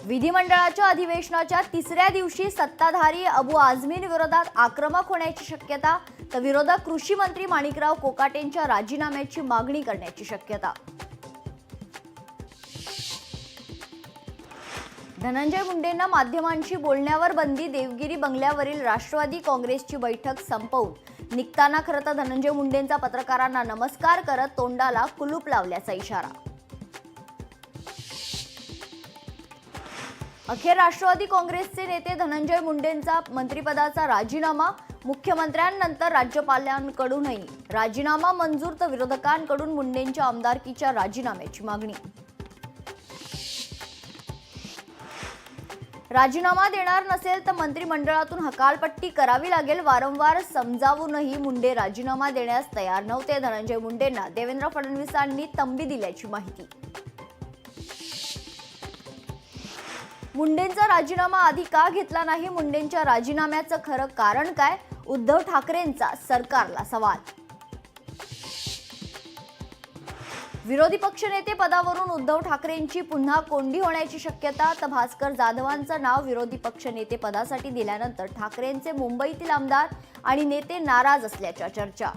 विधिमंडळाच्या अधिवेशनाच्या तिसऱ्या दिवशी सत्ताधारी अबू आझमीन विरोधात आक्रमक होण्याची शक्यता, तर विरोधक कृषी मंत्री माणिकराव कोकाटेंच्या राजीनाम्याची मागणी करण्याची शक्यता. धनंजय मुंडेंना माध्यमांशी बोलण्यावर बंदी, देवगिरी बंगल्यावरील राष्ट्रवादी काँग्रेसची बैठक संपवून निघताना खरं तर धनंजय मुंडेंचा पत्रकारांना नमस्कार करत तोंडाला कुलूप लावल्याचा इशारा. अखेर राष्ट्रवादी काँग्रेसचे नेते धनंजय मुंडेंचा मंत्रिपदाचा राजीनामा, मुख्यमंत्र्यांनंतर राज्यपालांकडूनही राजीनामा मंजूर, तर विरोधकांकडून मुंडेंच्या आमदारकीच्या राजीनाम्याची मागणी. राजीनामा देणार नसेल तर मंत्रिमंडळातून हकालपट्टी करावी लागेल. वारंवार समजावूनही मुंडे राजीनामा देण्यास तयार नव्हते. धनंजय मुंडेंना देवेंद्र फडणवीसांनी तंबी दिल्याची माहिती. मुंडेंचा राजीनामा आधी का घेतला नाही? मुंडेंच्या राजीनाम्याचं खरं कारण काय? उद्धव ठाकरेंचा सरकारला सवाल. विरोधी पक्षनेते पदावरून उद्धव ठाकरेंची पुन्हा कोंडी होण्याची शक्यता, तर भास्कर जाधवांचं नाव विरोधी पक्षनेते पदासाठी दिल्यानंतर ठाकरेंचे मुंबईतील आमदार आणि नेते नाराज असल्याच्या चर्चा.